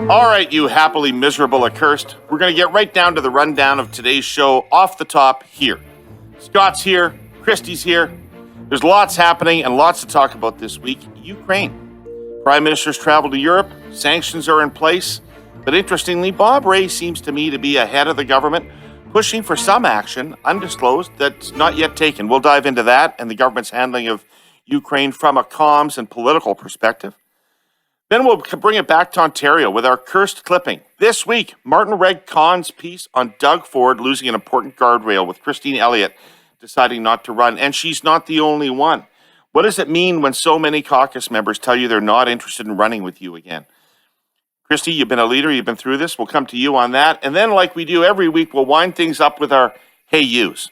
All right, you happily miserable accursed. We're going to get right down to the rundown of today's show off the top here. Scott's here. Christy's here. There's lots happening and lots to talk about this week. Ukraine. Prime Minister's travel to Europe. Sanctions are in place. But interestingly, Bob Rae seems to me to be ahead of the government, pushing for some action, undisclosed, that's not yet taken. We'll dive into that and the government's handling of Ukraine from a comms and political perspective. Then we'll bring it back to Ontario with our cursed clipping. This week, Martin Reg Khan's piece on Doug Ford losing an important guardrail with Christine Elliott deciding not to run. And she's not the only one. What does it mean when so many caucus members tell you they're not interested in running with you again? Christy, you've been a leader. You've been through this. We'll come to you on that. And then, like we do every week, we'll wind things up with our Hey Yous.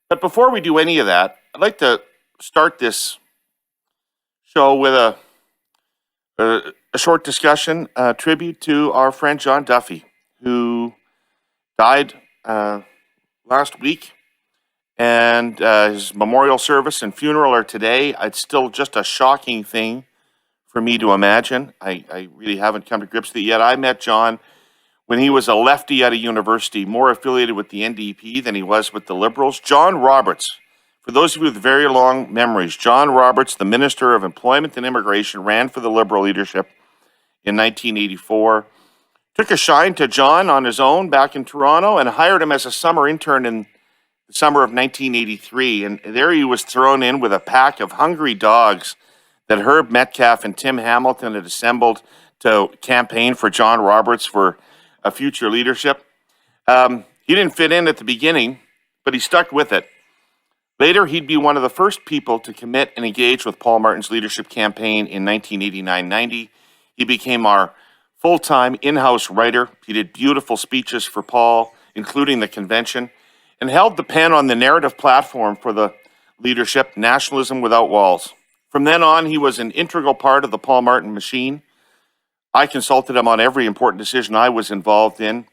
But before we do any of that, I'd like to start this show with a short discussion, tribute to our friend John Duffy, who died last week, and his memorial service and funeral are today. It's still just a shocking thing for me to imagine. I really haven't come to grips with it yet. I met John when he was a lefty at a university, more affiliated with the NDP than he was with the Liberals. John Roberts. For those of you with very long memories, John Roberts, the Minister of Employment and Immigration, ran for the Liberal leadership in 1984. Took a shine to John on his own back in Toronto and hired him as a summer intern in the summer of 1983. And there he was thrown in with a pack of hungry dogs that Herb Metcalfe and Tim Hamilton had assembled to campaign for John Roberts for a future leadership. He didn't fit in at the beginning, but he stuck with it. Later, he'd be one of the first people to commit and engage with Paul Martin's leadership campaign in 1989-90. He became our full-time in-house writer. He did beautiful speeches for Paul, including the convention, and held the pen on the narrative platform for the leadership, Nationalism Without Walls. From then on, he was an integral part of the Paul Martin machine. I consulted him on every important decision I was involved in.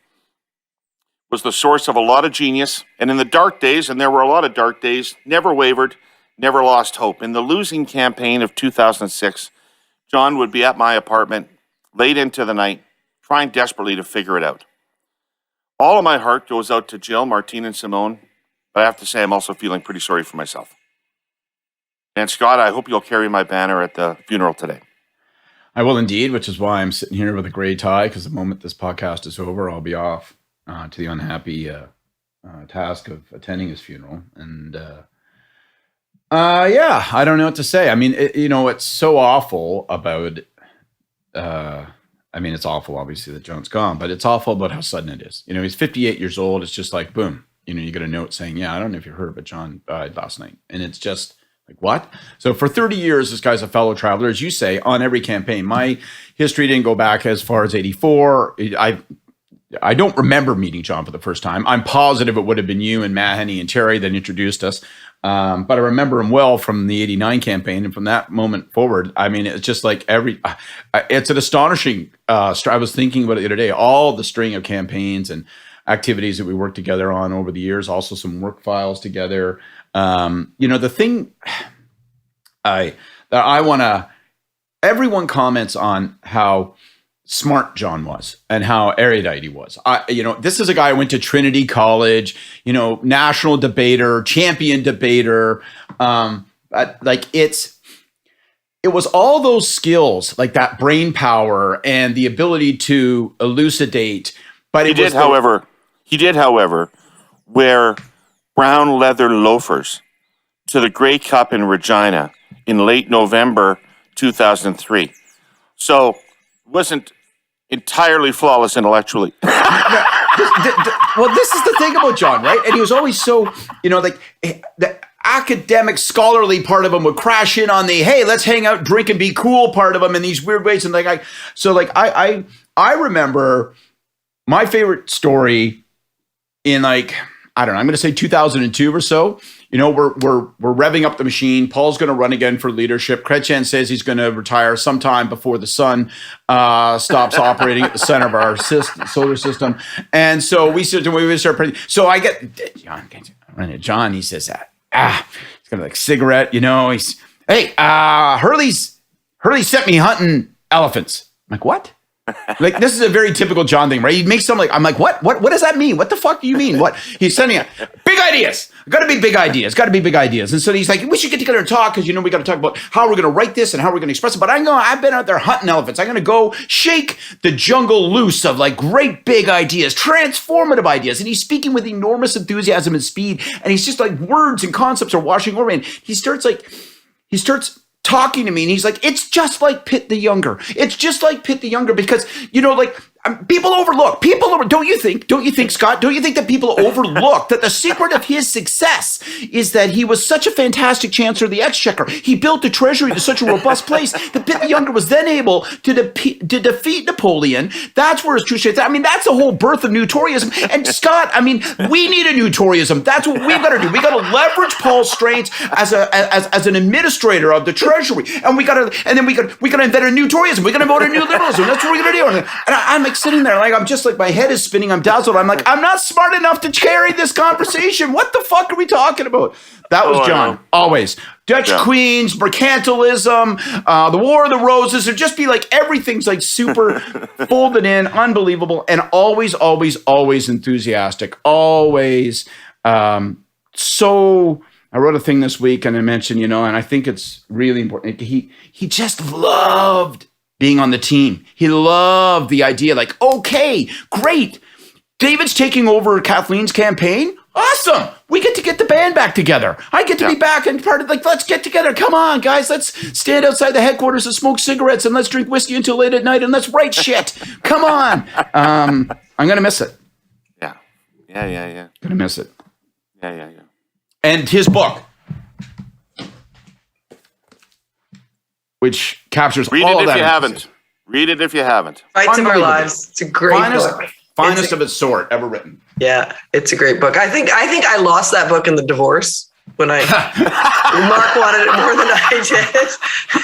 Was the source of a lot of genius, and in the dark days, and there were a lot of dark days, never wavered, never lost hope. In the losing campaign of 2006, John would be at my apartment late into the night, trying desperately to figure it out. All of my heart goes out to Jill, Martine, and Simone, but I have to say I'm also feeling pretty sorry for myself. And Scott, I hope you'll carry my banner at the funeral today. I will indeed, which is why I'm sitting here with a gray tie, because the moment this podcast is over, I'll be off to the unhappy task of attending his funeral. And yeah, I don't know what to say. I mean, it's so awful about, it's awful, obviously, that John's gone, but it's awful about how sudden it is. He's 58 years old. It's just like, boom, you get a note saying, yeah, I don't know if you heard, but John died last night. And it's just like, what? So for 30 years, this guy's a fellow traveler, as you say, on every campaign. My history didn't go back as far as 84. I don't remember meeting John for the first time. I'm positive it would have been you and Mahoney and Terry that introduced us. But I remember him well from the 89 campaign. And from that moment forward, it's just like it's an astonishing, I was thinking about it the other day, all the string of campaigns and activities that we worked together on over the years, also some work files together. The thing everyone comments on how smart John was and how erudite he was. This is a guy who went to Trinity College, national debater, champion debater. It was all those skills, like that brain power and the ability to elucidate. But he did, however, wear brown leather loafers to the Grey Cup in Regina in late November 2003. So it wasn't entirely flawless intellectually. Well, this is the thing about John, right? And he was always so, the academic, scholarly part of him would crash in on the, hey, let's hang out, drink, and be cool part of him in these weird ways. And I remember my favorite story in I'm going to say 2002 or so. We're revving up the machine. Paul's going to run again for leadership. Chrétien says he's going to retire sometime before the sun stops operating at the center of our solar system. And so we start putting. So I get John. He says, he's got a cigarette. He's, hey, Herle sent me hunting elephants. I'm like, what? Like, this is a very typical John thing, right? He makes something like, I'm like, what does that mean? What the fuck do you mean? What? He's sending out big ideas. Got to be big ideas. Got to be big ideas. And so he's like, we should get together and talk because, we got to talk about how we're going to write this and how we're going to express it. But I've been out there hunting elephants. I'm going to go shake the jungle loose of like great big ideas, transformative ideas. And he's speaking with enormous enthusiasm and speed. And he's just like, words and concepts are washing over me. And he starts talking to me and he's like, it's just like Pitt the Younger. It's just like Pitt the Younger because, people overlook. Don't you think, Scott? Don't you think that people overlook that the secret of his success is that he was such a fantastic Chancellor of the Exchequer? He built the Treasury to such a robust place that Pitt the Younger was then able to defeat Napoleon. That's where his true strength. That's the whole birth of new Toryism. And Scott, we need a new Toryism. That's what we've got to do. We got to leverage Paul's strengths as an administrator of the Treasury, and we got to invent a new Toryism. We got to vote a new liberalism. That's what we're going to do. And I'm like sitting there, like I'm just like my head is spinning. I'm dazzled. I'm like, I'm not smart enough to carry this conversation. What the fuck are we talking about? That was John. Always Dutch Queens, mercantilism, the War of the Roses. It'd just be like everything's like super folded in, unbelievable, and always enthusiastic. Always so. I wrote a thing this week and I mentioned, and I think it's really important. He just loved being on the team. He loved the idea, like, okay, great. David's taking over Kathleen's campaign. Awesome. We get to get the band back together. I get to be back and part of, like, let's get together. Come on, guys. Let's stand outside the headquarters and smoke cigarettes and let's drink whiskey until late at night and let's write shit. Come on. I'm going to miss it. Yeah. Going to miss it. Yeah. And his book, which captures all of that. Read it if you haven't. Fights of Our Lives. It's a great book. Finest of its sort ever written. Yeah, it's a great book. I think I lost that book in the divorce when Mark wanted it more than I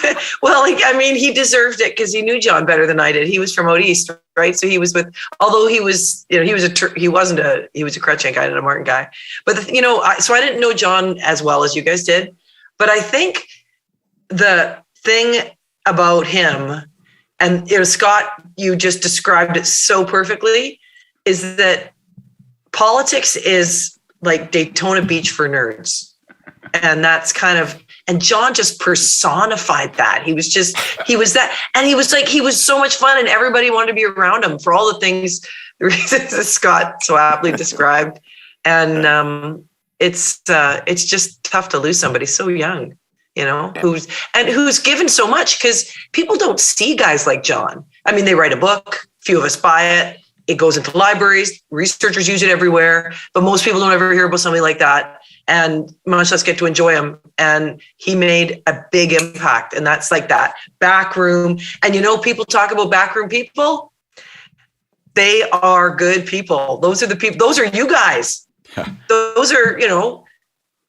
did. Well, he deserved it because he knew John better than I did. He was from out east, right? So he was although he was, he was a Crutchink guy and a Martin guy. But, so I didn't know John as well as you guys did. But I think the thing about him, and Scott, you just described it so perfectly, is that politics is like Daytona Beach for nerds. And that's and John just personified that. He was that. And he was so much fun and everybody wanted to be around him for all the things, the reasons that Scott so aptly described. And it's just tough to lose somebody so young, who's given so much, because people don't see guys like John. They write a book, few of us buy it. It goes into libraries, researchers use it everywhere, but most people don't ever hear about somebody like that, and much less get to enjoy him. And he made a big impact, and that's like that backroom. And people talk about backroom people. They are good people. Those are the people. Those are you guys. Those are,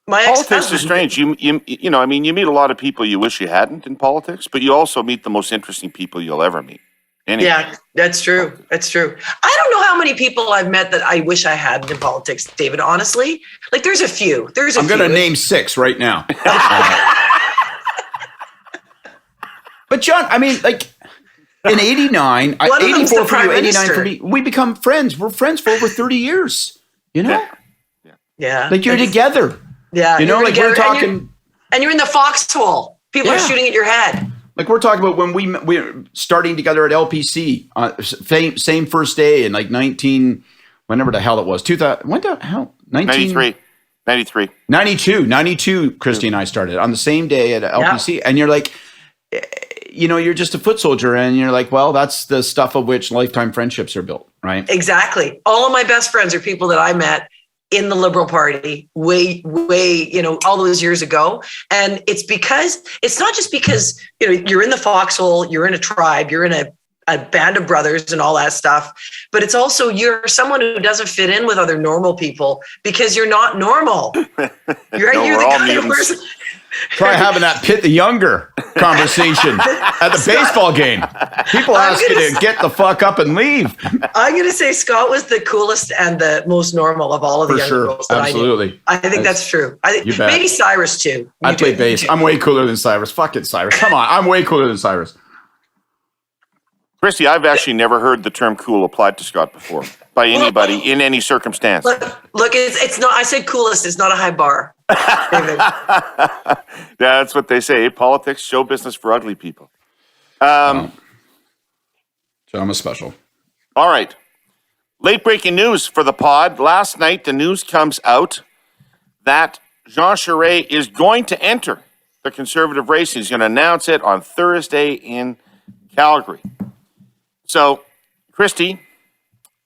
my politics is strange. You meet a lot of people you wish you hadn't in politics, but you also meet the most interesting people you'll ever meet. Anyway. Yeah, that's true. That's true. I don't know how many people I've met that I wish I had in politics, David, honestly. Like, there's a few. I'm going to name 6 right now. But John, in 89, 84 for you, 89 for me, we become friends. We're friends for over 30 years, Yeah. Like, you're together. Yeah. We're talking. And you're in the foxhole. People are shooting at your head. Like, we're talking about when we're starting together at LPC, same first day in like 19, whenever the hell it was, 2000, when the hell? 93. 92, Christy and I started on the same day at LPC. And you're like, you're just a foot soldier. And you're like, well, that's the stuff of which lifetime friendships are built, right? Exactly. All of my best friends are people that I met in the Liberal Party way, all those years ago. And it's not just because, you're in the foxhole, you're in a tribe, you're in a band of brothers and all that stuff, but it's also you're someone who doesn't fit in with other normal people because you're not normal. You're the kind of person. Try having that Pitt the Younger conversation at the baseball game. People ask you to get the fuck up and leave. I'm going to say Scott was the coolest and the most normal of all of the young girls that Absolutely. I knew. I think that's true. I think maybe Cyrus too. I play bass. I'm way cooler than Cyrus. Fuck it, Cyrus. Come on. I'm way cooler than Cyrus. Christy, I've actually never heard the term cool applied to Scott before by anybody in any circumstance. Look, it's not. I said coolest. It's not a high bar. Yeah, that's what they say. Politics, show business for ugly people. So I'm a special. All right. Late breaking news for the pod. Last night, the news comes out that Jean Charest is going to enter the Conservative race. He's going to announce it on Thursday in Calgary. So, Christy,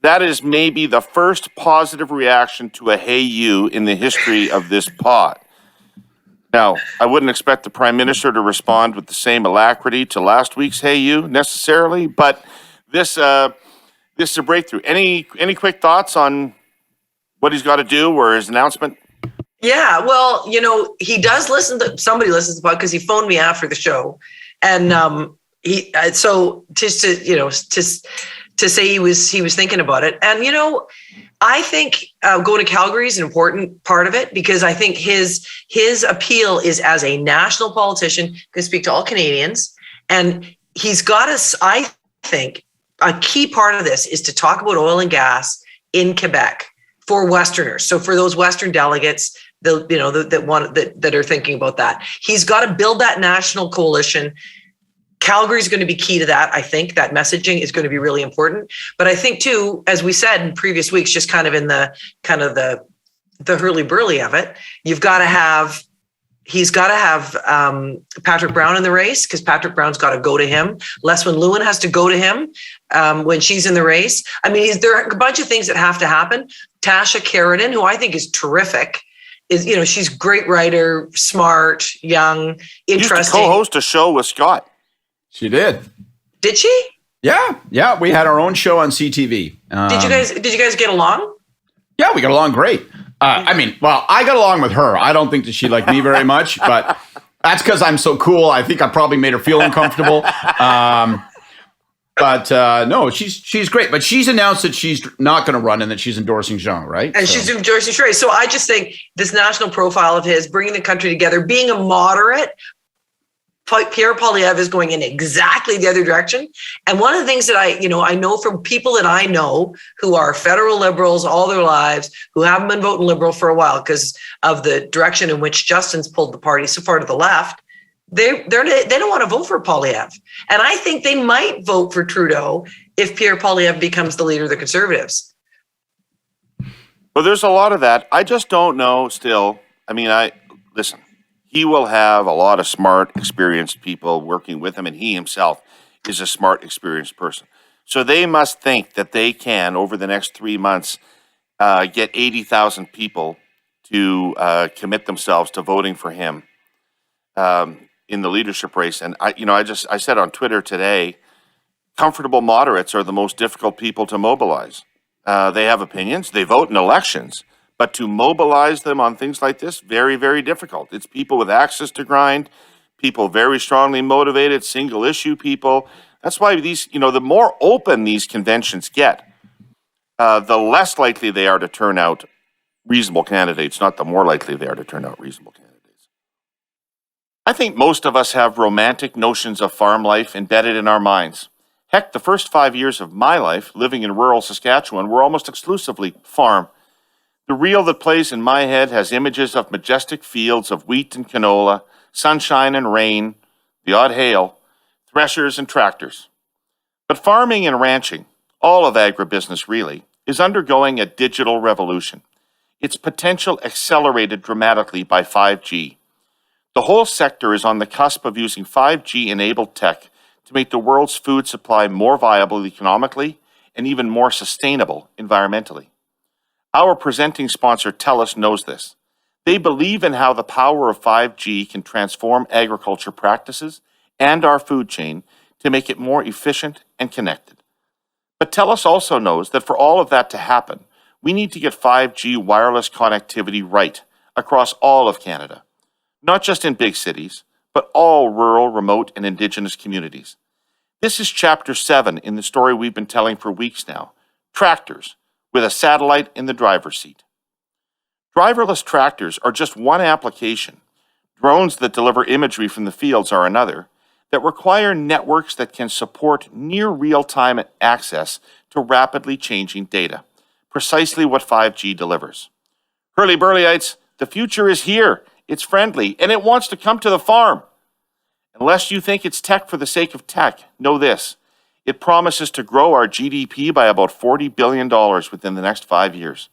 that is maybe the first positive reaction to a "Hey You" in the history of this pod. Now, I wouldn't expect the Prime Minister to respond with the same alacrity to last week's "Hey You" necessarily, but this is a breakthrough. Any quick thoughts on what he's got to do or his announcement? Yeah, well, he does somebody listens to the pod because he phoned me after the show, and so just to say he was thinking about it, and I think going to Calgary is an important part of it because I think his appeal is as a national politician, can speak to all Canadians, and he's got us. I think a key part of this is to talk about oil and gas in Quebec for Westerners. So for those Western delegates, that are thinking about that, he's got to build that national coalition. Calgary is going to be key to that. I think that messaging is going to be really important. But I think too, as we said in previous weeks, just kind of in the hurly burly of it, he's got to have Patrick Brown in the race because Patrick Brown's got to go to him. Leslyn Lewin has to go to him when she's in the race. I mean, there are a bunch of things that have to happen. Tasha Keratin, who I think is terrific, she's a great writer, smart, young, interesting. Used to co-host a show with Scott. She did. Did she? Yeah. We had our own show on CTV. Did you guys get along? Yeah, we got along great. I got along with her. I don't think that she liked me very much, but that's because I'm so cool. I think I probably made her feel uncomfortable. No, she's great. But she's announced that she's not going to run and that she's endorsing Jean, right? And she's endorsing Charest. So I just think this national profile of his, bringing the country together, being a moderate, Pierre Poilievre is going in exactly the other direction. And one of the things that I know from people that I know who are federal liberals all their lives, who haven't been voting liberal for a while because of the direction in which Justin's pulled the party so far to the left, they don't want to vote for Poilievre. And I think they might vote for Trudeau if Pierre Poilievre becomes the leader of the Conservatives. Well, there's a lot of that. I just don't know still. I mean, listen. He will have a lot of smart, experienced people working with him, and he himself is a smart, experienced person. So they must think that they can, over the next 3 months, get 80,000 people to commit themselves to voting for him in the leadership race. And I said on Twitter today, comfortable moderates are the most difficult people to mobilize. They have opinions. They vote in elections. But to mobilize them on things like this, very, very difficult. It's people with access to grind, people very strongly motivated, single issue people. That's why these, the more open these conventions get, the less likely they are to turn out reasonable candidates, not the more likely they are to turn out reasonable candidates. I think most of us have romantic notions of farm life embedded in our minds. Heck, the first 5 years of my life living in rural Saskatchewan were almost exclusively farm. The reel that plays in my head has images of majestic fields of wheat and canola, sunshine and rain, the odd hail, threshers and tractors. But farming and ranching, all of agribusiness really, is undergoing a digital revolution. Its potential accelerated dramatically by 5G. The whole sector is on the cusp of using 5G-enabled tech to make the world's food supply more viable economically and even more sustainable environmentally. Our presenting sponsor, TELUS, knows this. They believe in how the power of 5G can transform agriculture practices and our food chain to make it more efficient and connected. But TELUS also knows that for all of that to happen, we need to get 5G wireless connectivity right across all of Canada, not just in big cities, but all rural, remote, and Indigenous communities. This is Chapter 7 in the story we've been telling for weeks now, tractors, with a satellite in the driver's seat. Driverless tractors are just one application. Drones that deliver imagery from the fields are another. that require networks that can support near real-time access to rapidly changing data. Precisely what 5G delivers. Herle Burleyites, the future is here. It's friendly, and it wants to come to the farm. Unless you think it's tech for the sake of tech, know this. It promises to grow our GDP by about $40 billion within the next 5 years.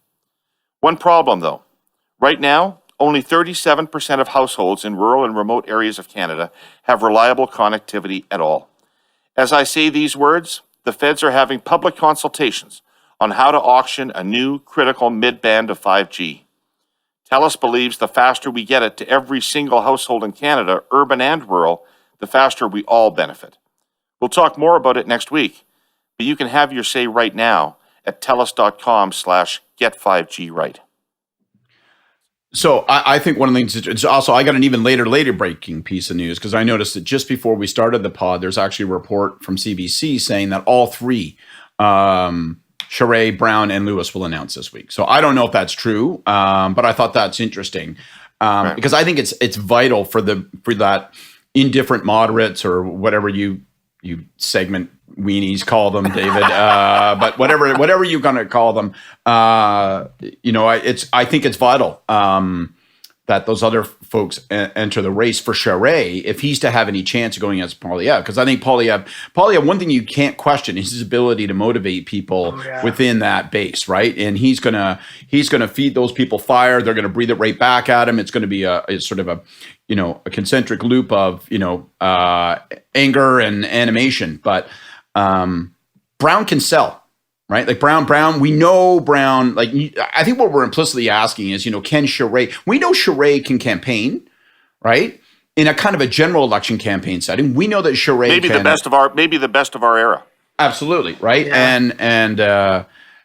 One problem, though. Right now, only 37% of households in rural and remote areas of Canada have reliable connectivity at all. As I say these words, the feds are having public consultations on how to auction a new critical mid-band of 5G. TELUS believes the faster we get it to every single household in Canada, urban and rural, the faster we all benefit. We'll talk more about it next week, but you can have your say right now at telus.com/get5gright. So I think one of the things, it's also, I got an even later breaking piece of news because I noticed that just before we started the pod, there's actually a report from CBC saying that all three, Charest, Brown, and Lewis will announce this week. So I don't know if that's true, but I thought that's interesting Right. because I think it's vital for that indifferent moderates or whatever you segment weenies call them, David, but whatever you're going to call them, I think it's vital that those other folks enter the race for Charest if he's to have any chance of going against Poilievre. Because I think Poilievre, one thing you can't question is his ability to motivate people within that base, right? And he's gonna feed those people fire. They're gonna breathe it right back at him. It's gonna be a sort of a concentric loop of anger and animation. But Brown can sell. Right, like Brown. We know Brown. Like, I think what we're implicitly asking is, can Charest? We know Charest can campaign, right? In a kind of a general election campaign setting, we know that Charest maybe the best of our era. Absolutely, right. Yeah.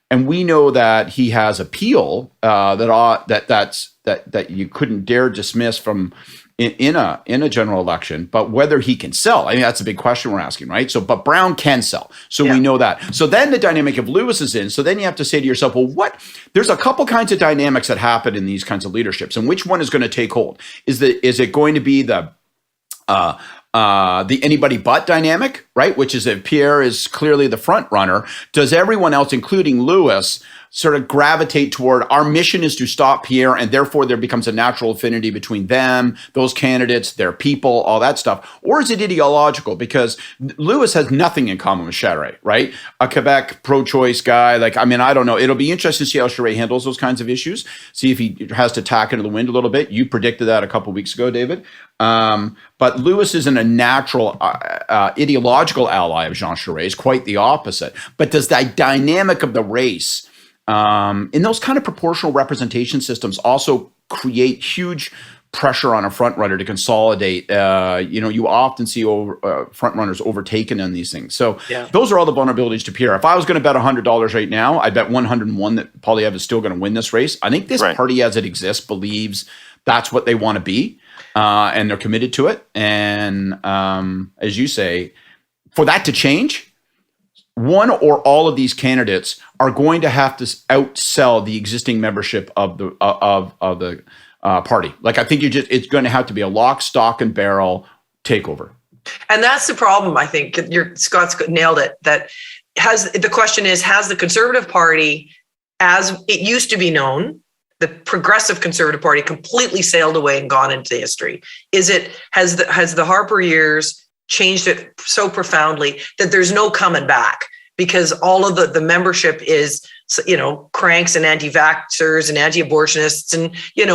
And we know that he has appeal that you couldn't dare dismiss from in a general election, but whether he can sell, I mean, that's a big question we're asking, right? So, but Brown can sell. So we know that. So then the dynamic of Lewis is in. So then you have to say to yourself, well, there's a couple kinds of dynamics that happen in these kinds of leaderships, and which one is going to take hold? Is it going to be the anybody but dynamic, right? Which is if Pierre is clearly the front runner, does everyone else, including Lewis, sort of gravitate toward our mission is to stop Pierre, and therefore there becomes a natural affinity between them, those candidates, their people, all that stuff? Or is it ideological? Because Lewis has nothing in common with Charest, right? A Quebec pro-choice guy. Like, I mean, I don't know. It'll be interesting to see how Charest handles those kinds of issues, see if he has to tack into the wind a little bit. You predicted that a couple of weeks ago, David. But Lewis isn't a natural ideological ally of Jean Charest, quite the opposite. But does that dynamic of the race in those kind of proportional representation systems also create huge pressure on a front runner to consolidate? You often see front runners overtaken on these things. So those are all the vulnerabilities to Pierre. If I was going to bet $100 right now, I bet 101 that Poilievre is still going to win this race. I think this party as it exists believes that's what they want to be, and they're committed to it. And as you say, for that to change, one or all of these candidates are going to have to outsell the existing membership of the party. Like, I think it's going to have to be a lock, stock, and barrel takeover. And that's the problem. I think Scott's nailed it. The question is, has the Conservative Party, as it used to be known, the Progressive Conservative Party, completely sailed away and gone into history? Has the Harper years changed it so profoundly that there's no coming back, because all of the membership is, cranks and anti-vaxxers and anti-abortionists and,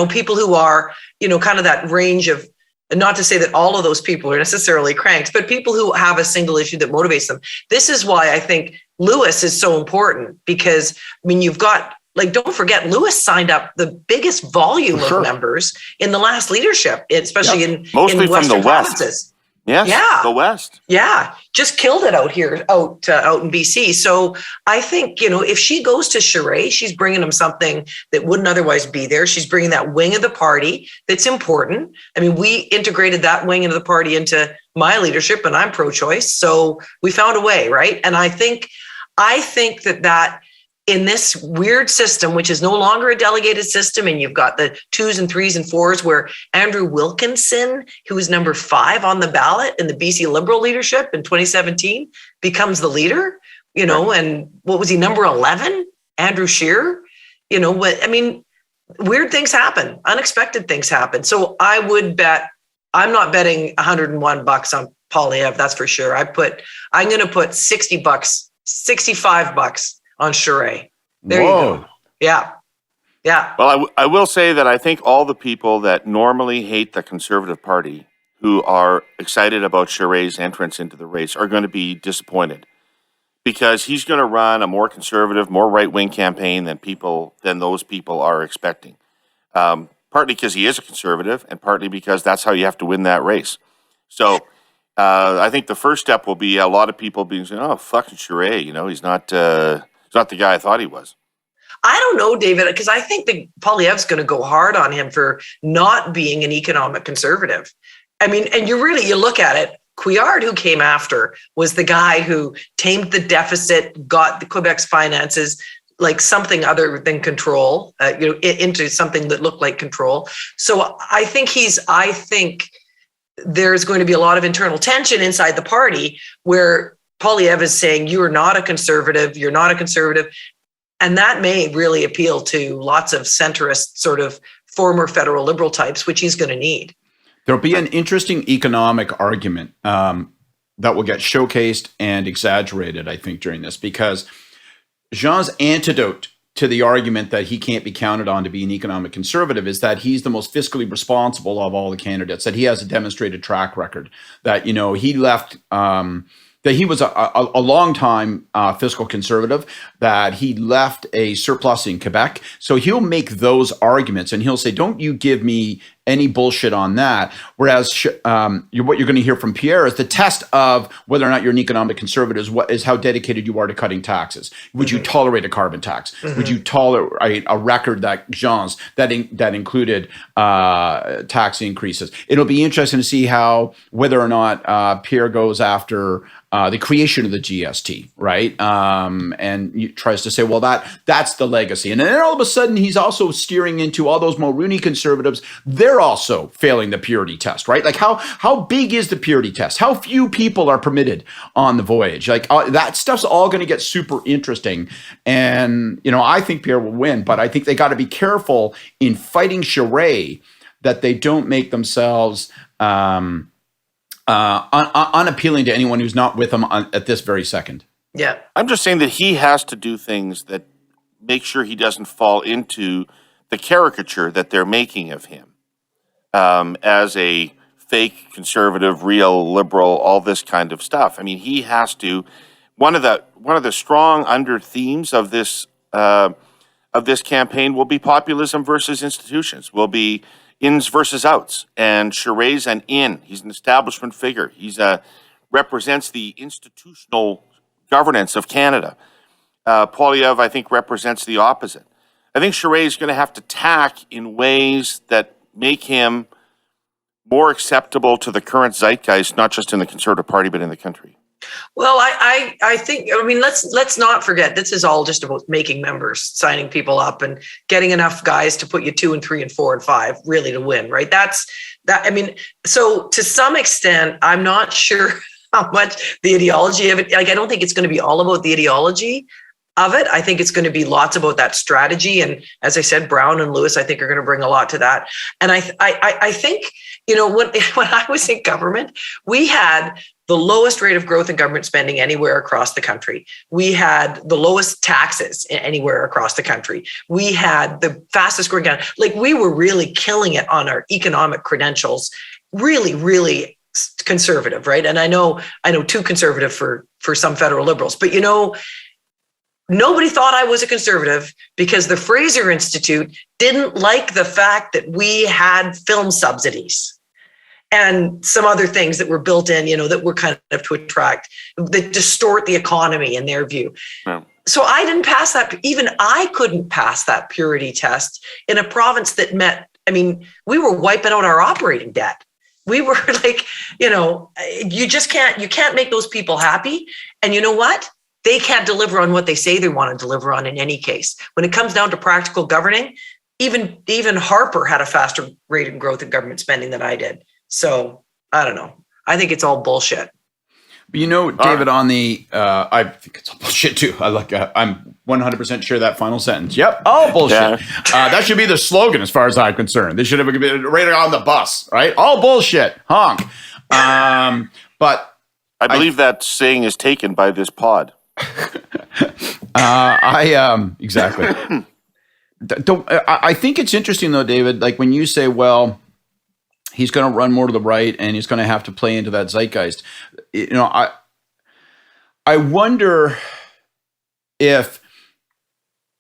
people who are, kind of that range of, and not to say that all of those people are necessarily cranks, but people who have a single issue that motivates them. This is why I think Lewis is so important, because, you've got, don't forget, Lewis signed up the biggest volume of members in the last leadership, especially in mostly in Western from the West. provinces. Yes, yeah, the West. Yeah, just killed it out here, out in BC. So I think, if she goes to Charest, she's bringing him something that wouldn't otherwise be there. She's bringing that wing of the party that's important. We integrated that wing of the party into my leadership, and I'm pro-choice. So we found a way, right? And I think that in this weird system, which is no longer a delegated system, and you've got the 2s and 3s and 4s, where Andrew Wilkinson, who was number 5 on the ballot in the BC Liberal leadership in 2017, becomes the leader, and what was he, number 11? Andrew Scheer? Weird things happen, unexpected things happen. So I would bet, I'm not betting $101 on Poilievre, that's for sure. I'm going to put $60, $65 on Charest. There Whoa. You go. Yeah. Yeah. Well, I will say that I think all the people that normally hate the Conservative Party who are excited about Charest's entrance into the race are going to be disappointed, because he's going to run a more conservative, more right-wing campaign than those people are expecting. Partly because he is a conservative, and partly because that's how you have to win that race. So I think the first step will be a lot of people being saying, "Oh, fucking Charest, he's not the guy I thought he was." I don't know, David, because I think that Poilievre's going to go hard on him for not being an economic conservative. And you look at it, Couillard, who came after, was the guy who tamed the deficit, got the Quebec's finances like something other than control, into something that looked like control. So I think there's going to be a lot of internal tension inside the party where Poilievre is saying, you are not a conservative, you're not a conservative. And that may really appeal to lots of centrist sort of former federal liberal types, which he's going to need. There'll be an interesting economic argument that will get showcased and exaggerated, I think, during this, because Jean's antidote to the argument that he can't be counted on to be an economic conservative is that he's the most fiscally responsible of all the candidates, that he has a demonstrated track record, that, he left, that he was a long time fiscal conservative, that he left a surplus in Quebec. So he'll make those arguments and he'll say, don't you give me any bullshit on that. Whereas what you're going to hear from Pierre is the test of whether or not you're an economic conservative is how dedicated you are to cutting taxes. Would you tolerate a carbon tax? Would you tolerate a record that Jean's that included tax increases? It'll be interesting to see whether or not Pierre goes after the creation of the GST, right? And tries to say, well, that's the legacy. And then all of a sudden, he's also steering into all those Mulroney conservatives. They're also failing the purity test, right? Like how big is the purity test? How few people are permitted on the voyage? Like that stuff's all going to get super interesting. And, I think Pierre will win, but I think they got to be careful in fighting Charest that they don't make themselves unappealing to anyone who's not with them at this very second. Yeah. I'm just saying that he has to do things that make sure he doesn't fall into the caricature that they're making of him as a fake conservative, real liberal, all this kind of stuff. I mean, he has to. One of the strong under themes of this campaign will be populism versus institutions. Will be ins versus outs, and Charest's an in. He's an establishment figure. He's represents the institutional governance of Canada. Poilievre, I think, represents the opposite. I think Charest is going to have to tack in ways that make him more acceptable to the current zeitgeist, not just in the Conservative Party, but in the country. Well, I think, let's not forget, this is all just about making members, signing people up and getting enough guys to put you 2 and 3 and 4 and 5 really to win, right? So to some extent, I'm not sure how much the ideology of it, I don't think it's going to be all about the ideology of it. I think it's going to be lots about that strategy. And as I said, Brown and Lewis, I think, are going to bring a lot to that. And I think, when I was in government, we had the lowest rate of growth in government spending anywhere across the country. We had the lowest taxes anywhere across the country. We had the fastest growing country. Like, we were really killing it on our economic credentials, really, really conservative, right? And I know too conservative for some federal liberals, but nobody thought I was a conservative because the Fraser Institute didn't like the fact that we had film subsidies and some other things that were built in, that were kind of to attract, that distort the economy in their view. Yeah. So I didn't pass that. Even I couldn't pass that purity test in a province that we were wiping out our operating debt. We were like, you can't make those people happy. And you know what? they can't deliver on what they say they want to deliver on in any case. When it comes down to practical governing, even Harper had a faster rate of growth in government spending than I did. So I don't know. I think it's all bullshit. But David, on the, I think it's all bullshit too. I'm 100% sure that final sentence. Yep, all bullshit. Yeah. That should be the slogan as far as I'm concerned. They should have been right on the bus, right? All bullshit, honk. But I believe that saying is taken by this pod. Exactly. I think it's interesting though, David, like when you say, well, he's going to run more to the right and he's going to have to play into that zeitgeist. I wonder if,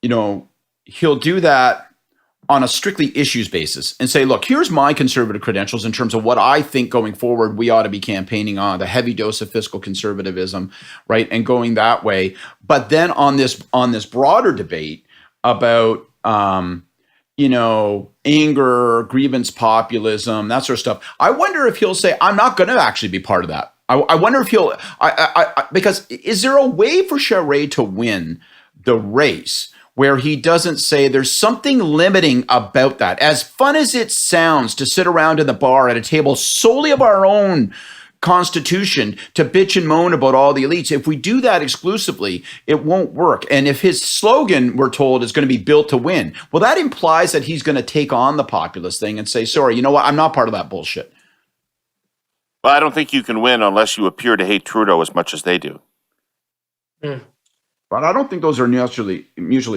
he'll do that on a strictly issues basis and say, look, here's my conservative credentials in terms of what I think going forward we ought to be campaigning on, the heavy dose of fiscal conservatism, right? And going that way. But then on this broader debate about, anger, grievance populism, that sort of stuff, I wonder if he'll say, I'm not going to actually be part of that. I wonder if he'll, because is there a way for Charest to win the race where he doesn't say there's something limiting about that? As fun as it sounds to sit around in the bar at a table solely of our own constitution to bitch and moan about all the elites, if we do that exclusively, it won't work. And if his slogan, we're told, is going to be built to win, well, that implies that he's going to take on the populist thing and say, sorry, you know what? I'm not part of that bullshit. Well, I don't think you can win unless you appear to hate Trudeau as much as they do. But I don't think those are mutually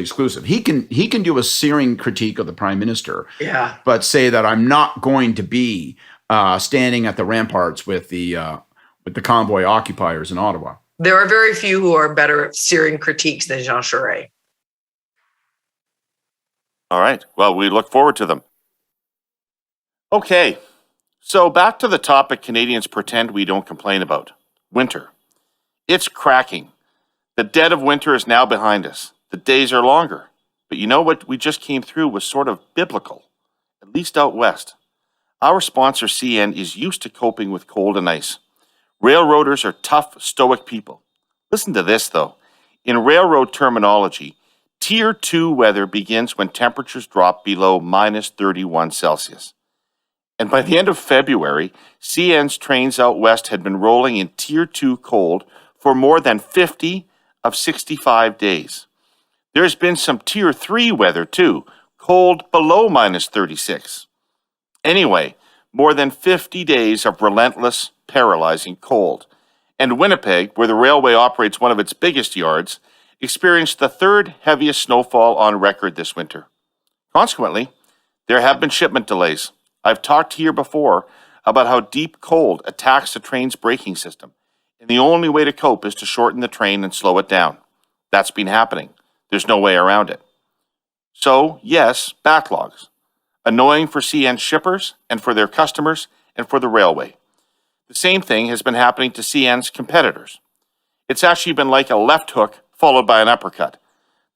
exclusive. He can do a searing critique of the prime minister, but say that I'm not going to be standing at the ramparts with the convoy occupiers in Ottawa. There are very few who are better at searing critiques than Jean Charest. All right. Well, we look forward to them. Okay. So back to the topic Canadians pretend we don't complain about. Winter. It's cracking. The dead of winter is now behind us. The days are longer. But you know what we just came through was sort of biblical, at least out west. Our sponsor, CN, is used to coping with cold and ice. Railroaders are tough, stoic people. Listen to this, though. In railroad terminology, Tier 2 weather begins when temperatures drop below minus 31 Celsius. And by the end of February, CN's trains out west had been rolling in Tier 2 cold for more than 50 of 65 days. There's been some Tier 3 weather, too, cold below minus 36. Anyway, more than 50 days of relentless, paralyzing cold. And Winnipeg, where the railway operates one of its biggest yards, experienced the third heaviest snowfall on record this winter. Consequently, there have been shipment delays. I've talked here before about how deep cold attacks the train's braking system, and the only way to cope is to shorten the train and slow it down. That's been happening. There's no way around it. So, yes, backlogs. Annoying for CN shippers and for their customers and for the railway. The same thing has been happening to CN's competitors. It's actually been like a left hook followed by an uppercut.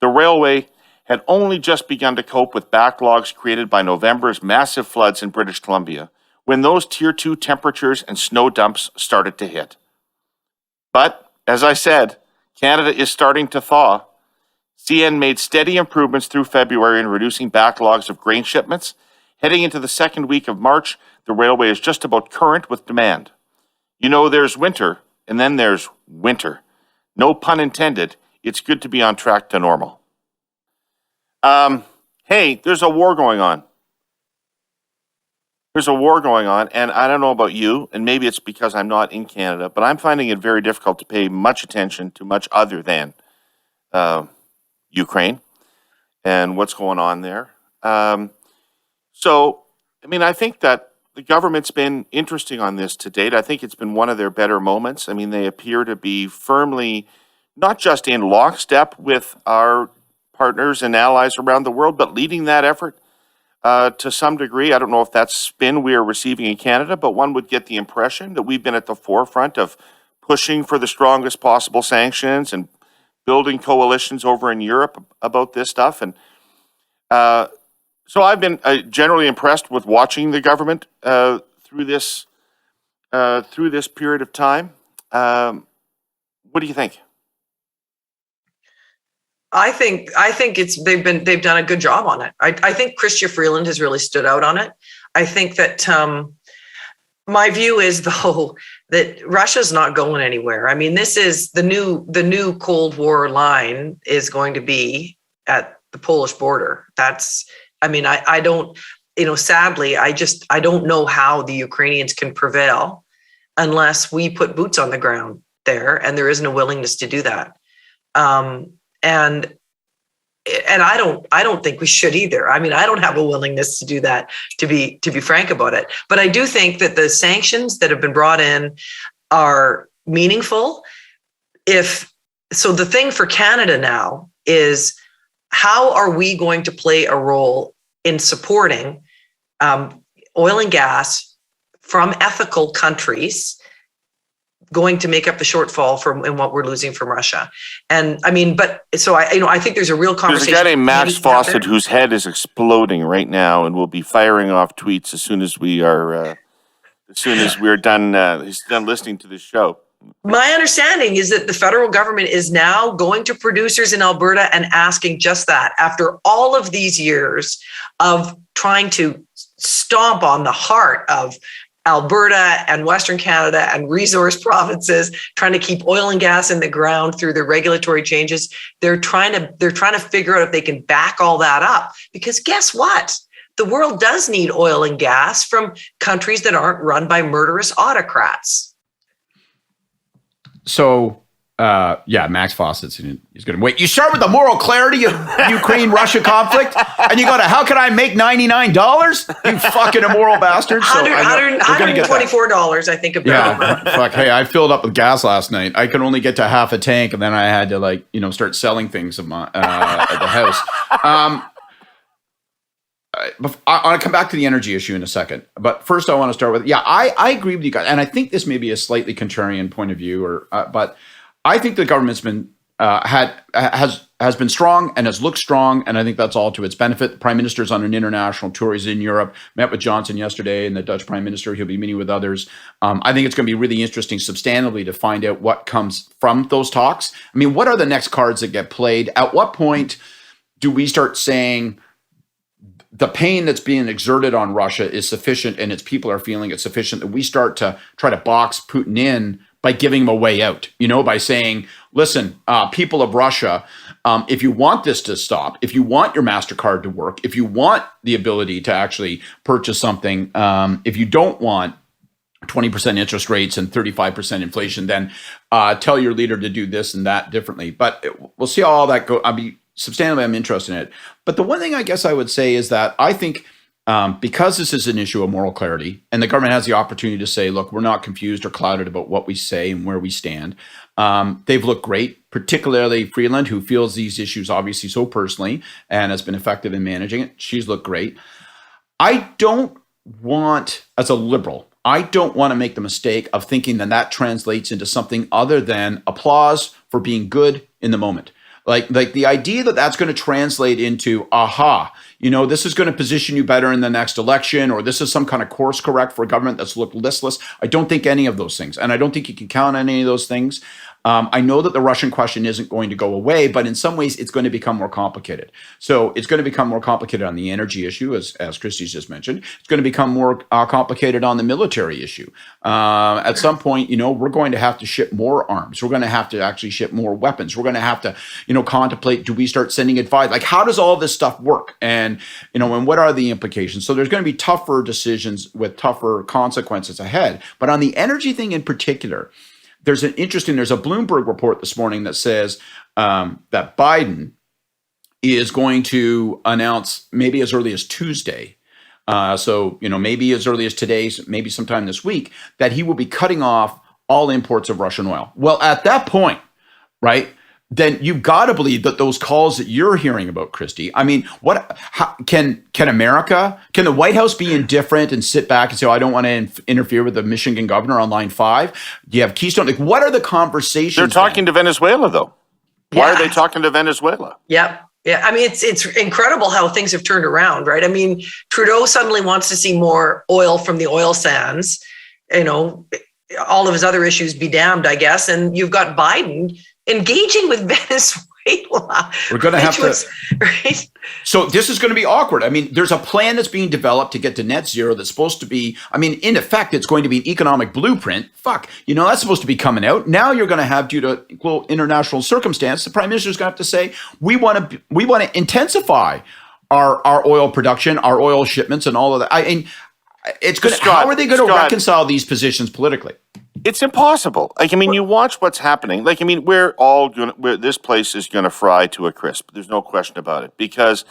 The railway had only just begun to cope with backlogs created by November's massive floods in British Columbia when those Tier 2 temperatures and snow dumps started to hit. But, as I said, Canada is starting to thaw. CN made steady improvements through February in reducing backlogs of grain shipments. Heading into the second week of March, the railway is just about current with demand. There's winter, and then there's winter. No pun intended, it's good to be on track to normal. Hey, there's a war going on. And I don't know about you, and maybe it's because I'm not in Canada, but I'm finding it very difficult to pay much attention to much other than Ukraine and what's going on there. I think that the government's been interesting on this to date. I think it's been one of their better moments. They appear to be firmly not just in lockstep with our partners and allies around the world, but leading that effort to some degree. I don't know if that's spin we are receiving in Canada, but one would get the impression that we've been at the forefront of pushing for the strongest possible sanctions and building coalitions over in Europe about this stuff. And so I've been generally impressed with watching the government through this period of time. What do you think? I think they've done a good job on it. I think Chrystia Freeland has really stood out on it. I think that my view is, though, that Russia's not going anywhere. I mean, this is the new Cold War line is going to be at the Polish border. I don't, sadly, I don't know how the Ukrainians can prevail unless we put boots on the ground there, and there isn't a willingness to do that. And I don't think we should either. I mean, I don't have a willingness to do that, to be frank about it. But I do think that the sanctions that have been brought in are meaningful. So the thing for Canada now is, how are we going to play a role in supporting oil and gas from ethical countries going to make up the shortfall in what we're losing from Russia? And I mean, I think there's a real conversation. There's a guy named Max Fawcett whose head is exploding right now and will be firing off tweets as soon as we're done. He's done listening to this show. My understanding is that the federal government is now going to producers in Alberta and asking just that, after all of these years of trying to stomp on the heart of Alberta and Western Canada and resource provinces, trying to keep oil and gas in the ground through the regulatory changes. They're trying to figure out if they can back all that up, because guess what? The world does need oil and gas from countries that aren't run by murderous autocrats. So, Max Fawcett's he's going to wait. You start with the moral clarity of Ukraine-Russia conflict, and you go to, how can I make $99? You fucking immoral bastard. So $124, I think. Fuck. Hey, I filled up with gas last night. I could only get to half a tank, and then I had to start selling things at the house. I want to come back to the energy issue in a second, but first I want to start with, I agree with you guys, and I think this may be a slightly contrarian point of view, but I think the government's been has been strong and has looked strong, and I think that's all to its benefit. The Prime Minister's on an international tour; he's in Europe. Met with Johnson yesterday, and the Dutch Prime Minister. He'll be meeting with others. I think it's going to be really interesting, substantively, to find out what comes from those talks. I mean, what are the next cards that get played? At what point do we start saying the pain that's being exerted on Russia is sufficient, and its people are feeling it's sufficient, that we start to try to box Putin in by giving him a way out, by saying, listen, people of Russia, if you want this to stop, if you want your MasterCard to work, if you want the ability to actually purchase something, if you don't want 20% interest rates and 35% inflation, then tell your leader to do this and that differently. But we'll see how all that goes. Substantially, I'm interested in it. But the one thing I guess I would say is that I think because this is an issue of moral clarity, and the government has the opportunity to say, look, we're not confused or clouded about what we say and where we stand. They've looked great, particularly Freeland, who feels these issues obviously so personally and has been effective in managing it. She's looked great. I don't want, as a liberal, I don't want to make the mistake of thinking that translates into something other than applause for being good in the moment. Like the idea that that's going to translate into, this is going to position you better in the next election, or this is some kind of course correct for a government that's looked listless. I don't think any of those things. And I don't think you can count on any of those things. I know that the Russian question isn't going to go away, but in some ways it's going to become more complicated. So it's going to become more complicated on the energy issue, as Christy's just mentioned. It's going to become more complicated on the military issue. At some point, we're going to have to ship more arms. We're going to have to actually ship more weapons. We're going to have to, contemplate, do we start sending advice? Like, how does all this stuff work? And, and what are the implications? So there's going to be tougher decisions with tougher consequences ahead. But on the energy thing in particular, there's a Bloomberg report this morning that says that Biden is going to announce maybe as early as Tuesday. Maybe as early as today, maybe sometime this week, that he will be cutting off all imports of Russian oil. Well, at that point, right, then you've got to believe that those calls that you're hearing about, Christy, I mean, can the White House be indifferent and sit back and say, I don't want to interfere with the Michigan governor on line 5? Do you have Keystone? Like, what are the conversations? They're talking to Venezuela, though. Why are they talking to Venezuela? Yep. Yeah, I mean, it's incredible how things have turned around, right? I mean, Trudeau suddenly wants to see more oil from the oil sands, all of his other issues be damned, I guess. And you've got Biden engaging with Venezuela Right? Well, We're going to have to. Right? So this is going to be awkward. I mean, there's a plan that's being developed to get to net zero that's supposed to be, I mean, in effect, it's going to be an economic blueprint. Fuck, that's supposed to be coming out. Now you're going to have, due to quote, international circumstance, the prime minister's going to have to say, we want to intensify our oil production, our oil shipments, and all of that. It's going. How are they going to reconcile these positions politically? It's impossible. You watch what's happening. This place is going to fry to a crisp. There's no question about it, because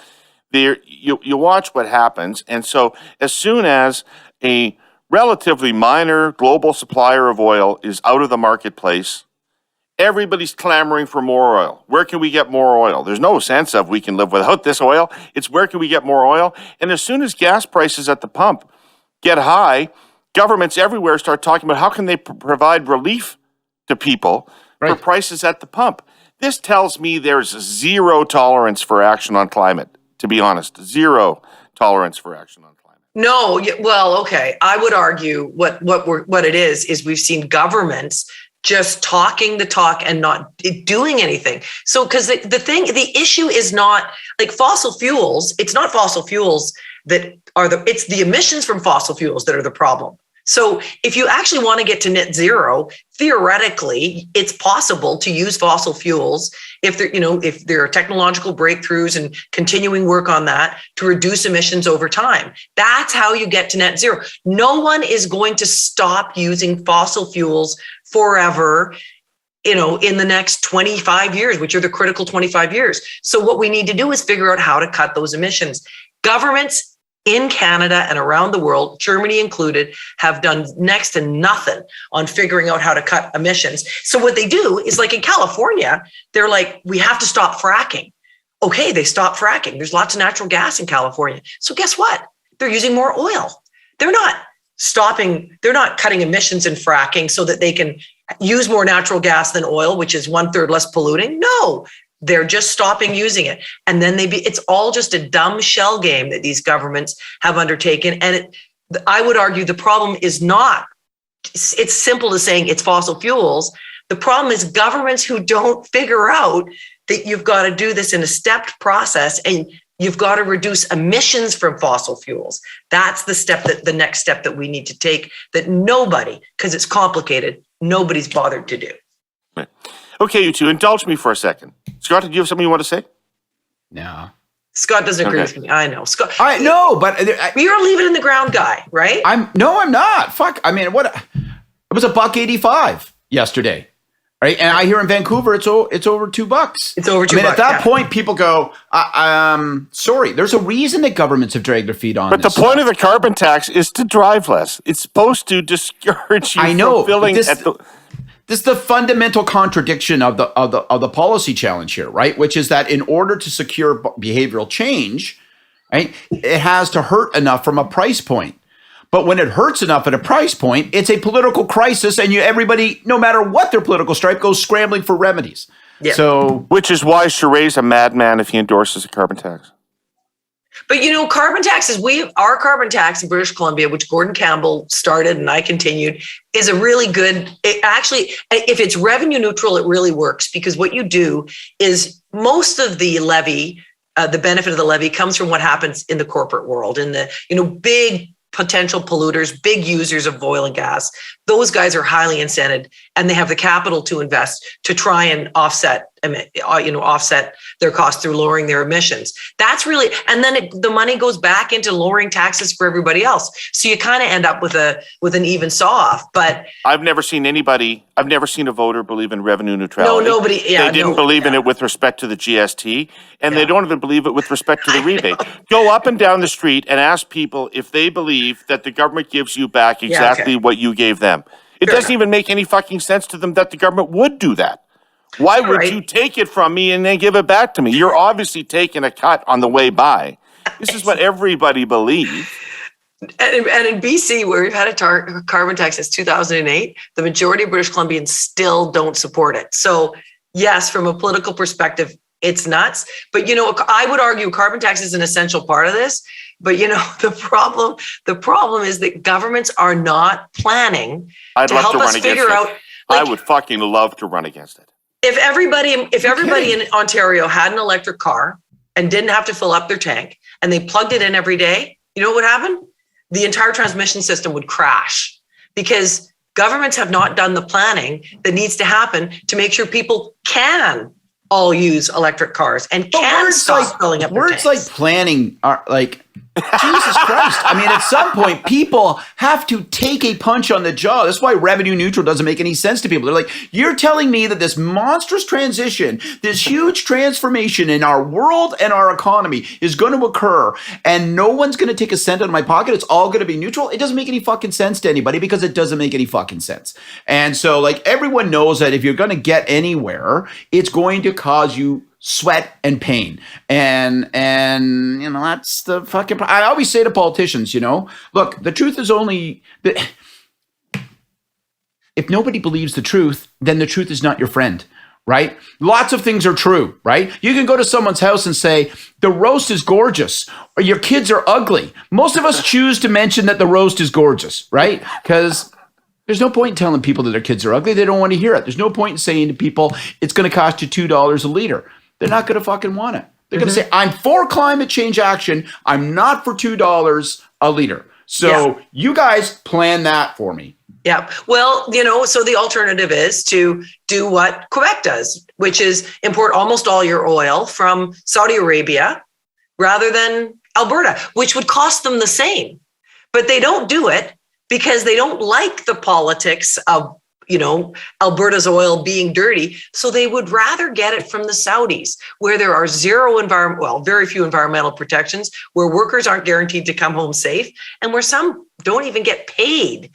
you watch what happens. And so as soon as a relatively minor global supplier of oil is out of the marketplace, everybody's clamoring for more oil. Where can we get more oil? There's no sense of we can live without this oil. It's where can we get more oil? And as soon as gas prices at the pump get high, governments everywhere start talking about how can they provide relief to people for prices at the pump. This tells me there's zero tolerance for action on climate, to be honest. Zero tolerance for action on climate. No, well, okay. I would argue what it is we've seen governments just talking the talk and not doing anything. So, because the issue is not like fossil fuels. It's not fossil fuels it's the emissions from fossil fuels that are the problem. So if you actually want to get to net zero, theoretically, it's possible to use fossil fuels if there are technological breakthroughs and continuing work on that to reduce emissions over time. That's how you get to net zero. No one is going to stop using fossil fuels forever, in the next 25 years, which are the critical 25 years. So what we need to do is figure out how to cut those emissions. Governments in Canada and around the world, Germany included, have done next to nothing on figuring out how to cut emissions. So what they do is, like in California, they're like, we have to stop fracking. Okay, they stop fracking. There's lots of natural gas in California. So guess what? They're using more oil. They're not cutting emissions in fracking so that they can use more natural gas than oil, which is 1/3 less polluting. No, they're just stopping using it. And then it's all just a dumb shell game that these governments have undertaken. And I would argue the problem is not, it's simple as saying it's fossil fuels. The problem is governments who don't figure out that you've got to do this in a stepped process and you've got to reduce emissions from fossil fuels. That's the next step that we need to take that nobody, because it's complicated, nobody's bothered to do. Right. Okay, you two, indulge me for a second. Scott, do you have something you want to say? No. Scott doesn't agree with me. I know. Scott. I know, but you're a leave it in the ground guy, right? I'm not. Fuck. I mean, what? It was $1.85 yesterday, right? And I hear in Vancouver it's over $2. It's over $2. At that point, people go, sorry. There's a reason that governments have dragged their feet on. But the point of the carbon tax is to drive less. It's supposed to discourage you from filling at the. This is the fundamental contradiction of the policy challenge here, right? Which is that in order to secure behavioral change, right, it has to hurt enough from a price point. But when it hurts enough at a price point, it's a political crisis, and everybody, no matter what their political stripe, goes scrambling for remedies. Yeah. So, which is why Charest's a madman if he endorses a carbon tax. But carbon taxes, our carbon tax in British Columbia, which Gordon Campbell started and I continued, is a really good, if it's revenue neutral, it really works, because what you do is most of the levy, the benefit of the levy comes from what happens in the corporate world, in the, big potential polluters, big users of oil and gas. Those guys are highly incented and they have the capital to invest to try and offset their costs through lowering their emissions. That's really, and then the money goes back into lowering taxes for everybody else. So you kind of end up with an even saw off. But I've never seen a voter believe in revenue neutrality. No, nobody. Yeah, they didn't believe in it with respect to the GST, and they don't even believe it with respect to the rebate. Go up and down the street and ask people if they believe that the government gives you back exactly what you gave them. It doesn't even make any fucking sense to them that the government would do that. Why would you take it from me and then give it back to me? You're obviously taking a cut on the way by. This is what everybody believes. And in BC, where we've had a carbon tax since 2008, the majority of British Columbians still don't support it. So yes, from a political perspective, it's nuts. But, I would argue carbon tax is an essential part of this. But, the problem is that governments are not planning to help us figure out. I would fucking love to run against it. If everybody in Ontario had an electric car and didn't have to fill up their tank and they plugged it in every day, you know what would happen? The entire transmission system would crash because governments have not done the planning that needs to happen to make sure people can all use electric cars and can stop filling up their tanks. Words like planning are like, Jesus Christ. I mean, at some point, people have to take a punch on the jaw. That's why revenue neutral doesn't make any sense to people. They're like, you're telling me that this monstrous transition, this huge transformation in our world and our economy is going to occur and no one's going to take a cent out of my pocket. It's all going to be neutral. It doesn't make any fucking sense to anybody because it doesn't make any fucking sense. And so like everyone knows that if you're going to get anywhere, it's going to cause you sweat and pain. And you know, that's the fucking, I always say to politicians, you know, look, the truth is only, if nobody believes the truth, then the truth is not your friend, right? Lots of things are true, right? You can go to someone's house and say, the roast is gorgeous, or your kids are ugly. Most of us choose to mention that the roast is gorgeous, right? Because there's no point in telling people that their kids are ugly. They don't want to hear it. There's no point in saying to people, it's going to cost you $2 a liter. They're not going to fucking want it. They're going to say, I'm for climate change action. I'm not for $2 a liter. So you guys plan that for me. Yeah. Well, you know, so the alternative is to do what Quebec does, which is import almost all your oil from Saudi Arabia rather than Alberta, which would cost them the same. But they don't do it because they don't like the politics of, you know, Alberta's oil being dirty. So they would rather get it from the Saudis, where there are very few environmental protections, where workers aren't guaranteed to come home safe, and where some don't even get paid.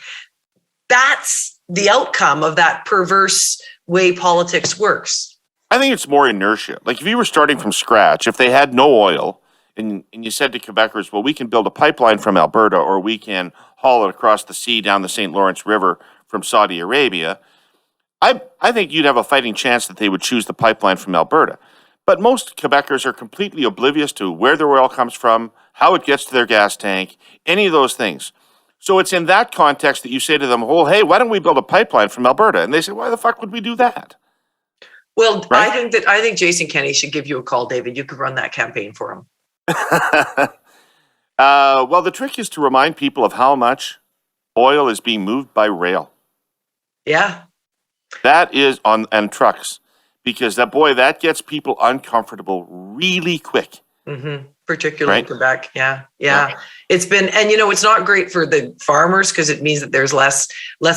That's the outcome of that perverse way politics works. I think it's more inertia. Like if you were starting from scratch, if they had no oil, and you said to Quebecers, well, we can build a pipeline from Alberta, or we can haul it across the sea down the St. Lawrence River from Saudi Arabia, I think you'd have a fighting chance that they would choose the pipeline from Alberta. But most Quebecers are completely oblivious to where their oil comes from, how it gets to their gas tank, any of those things. So it's in that context that you say to them, well, hey, why don't we build a pipeline from Alberta? And they say, why the fuck would we do that? Well, right? I think Jason Kenney should give you a call, David. You could run that campaign for him. Well, the trick is to remind people of how much oil is being moved by rail. Yeah. That is and trucks, because that gets people uncomfortable really quick. Mm-hmm. Particularly in Quebec. Yeah. It's been, and you know, it's not great for the farmers because it means that there's less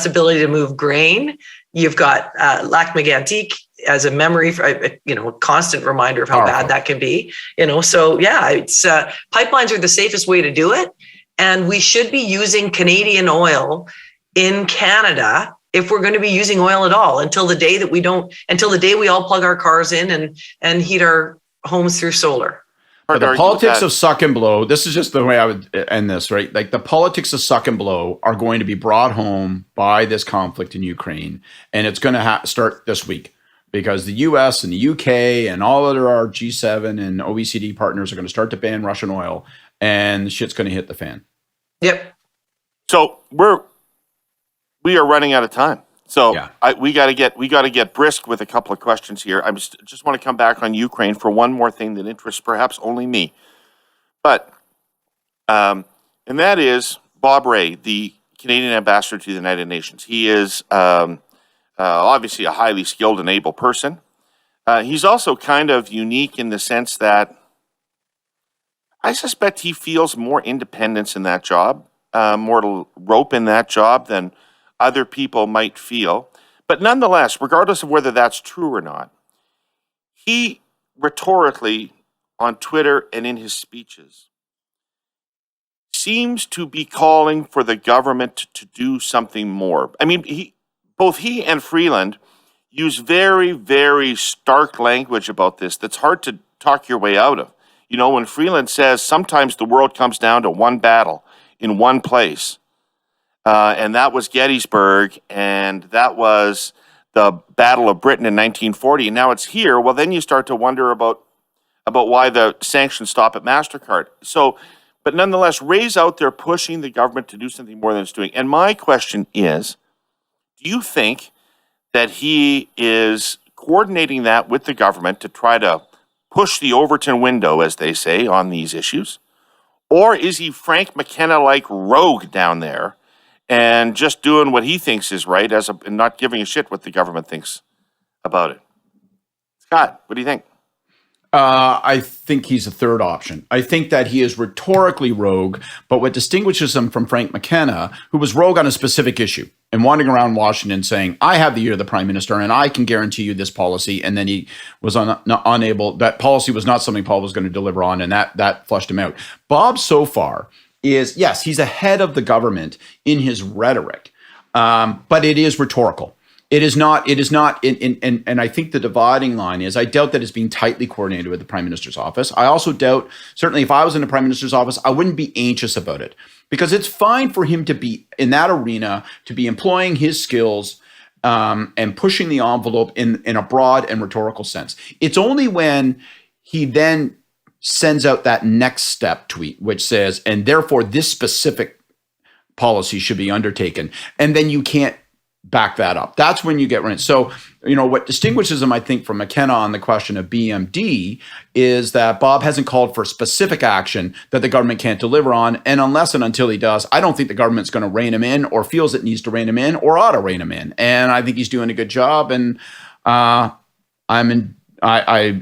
ability to move grain. You've got Lac Mégantic as a memory, a constant reminder of how bad that can be. You know, so yeah, it's pipelines are the safest way to do it, and we should be using Canadian oil in Canada if we're going to be using oil at all until the day we all plug our cars in and heat our homes through solar. But the politics of suck and blow, this is just the way I would end this, right? Like the politics of suck and blow are going to be brought home by this conflict in Ukraine. And it's going to start this week because the US and the UK and all other our G7 and OECD partners are going to start to ban Russian oil, and the shit's going to hit the fan. Yep. So we are running out of time. So we got to get brisk with a couple of questions here. I just want to come back on Ukraine for one more thing that interests perhaps only me, but and that is Bob Rae, the Canadian ambassador to the United Nations. He is obviously a highly skilled and able person. He's also kind of unique in the sense that I suspect he feels more independence in that job, more rope in that job than other people might feel. But nonetheless, regardless of whether that's true or not, he rhetorically on Twitter and in his speeches seems to be calling for the government to do something more. I mean, both he and Freeland use very, very stark language about this that's hard to talk your way out of. You know, when Freeland says sometimes the world comes down to one battle in one place, and that was Gettysburg, and that was the Battle of Britain in 1940, and now it's here. Well, then you start to wonder about why the sanctions stop at MasterCard. So, but nonetheless, Ray's out there pushing the government to do something more than it's doing. And my question is, do you think that he is coordinating that with the government to try to push the Overton window, as they say, on these issues? Or is he Frank McKenna-like rogue down there and just doing what he thinks is right and not giving a shit what the government thinks about it? Scott, what do you think? I think he's a third option. I think that he is rhetorically rogue, but what distinguishes him from Frank McKenna, who was rogue on a specific issue and wandering around Washington saying, I have the ear of the prime minister and I can guarantee you this policy. And then he was unable, that policy was not something Paul was going to deliver on, and that flushed him out. Bob so far is, yes, he's ahead of the government in his rhetoric, but it is rhetorical. It is not, and I think the dividing line is, I doubt that it's being tightly coordinated with the Prime Minister's office. I also doubt, certainly if I was in the Prime Minister's office, I wouldn't be anxious about it, because it's fine for him to be in that arena, to be employing his skills and pushing the envelope in a broad and rhetorical sense. It's only when he then sends out that next step tweet, which says, and therefore this specific policy should be undertaken, and then you can't back that up. That's when you get rent. So, what distinguishes him, I think, from McKenna on the question of BMD is that Bob hasn't called for specific action that the government can't deliver on. And unless and until he does, I don't think the government's going to rein him in, or feels it needs to rein him in, or ought to rein him in. And I think he's doing a good job. And I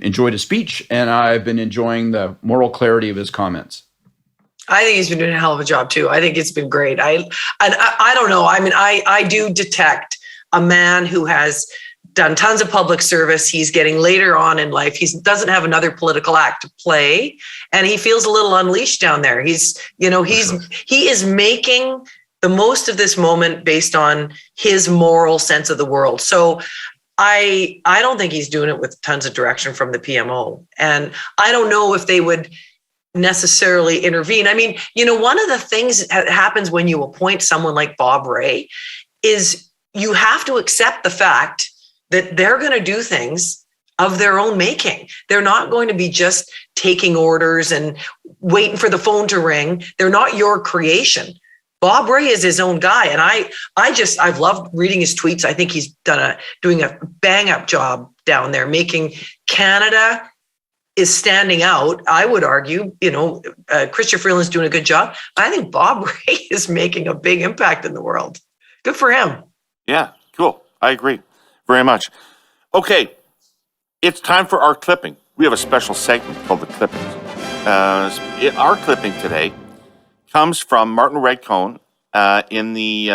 enjoyed his speech, and I've been enjoying the moral clarity of his comments. I think he's been doing a hell of a job too. I think it's been great. I don't know. I mean, I do detect a man who has done tons of public service. He's getting later on in life. He doesn't have another political act to play, and he feels a little unleashed down there. He is making the most of this moment based on his moral sense of the world. So I don't think he's doing it with tons of direction from the PMO, and I don't know if they would necessarily intervene. I mean, one of the things that happens when you appoint someone like Bob Rae is you have to accept the fact that they're going to do things of their own making. They're not going to be just taking orders and waiting for the phone to ring. They're not your creation. Bob Rae is his own guy. And I've loved reading his tweets. I think he's doing a bang up job down there, making Canada is standing out. I would argue, Christy Freeland's doing a good job. I think Bob Rae is making a big impact in the world. Good for him. Yeah, cool. I agree very much. Okay, it's time for our clipping. We have a special segment called the Clippings. Our clipping today comes from Martin Redcone in the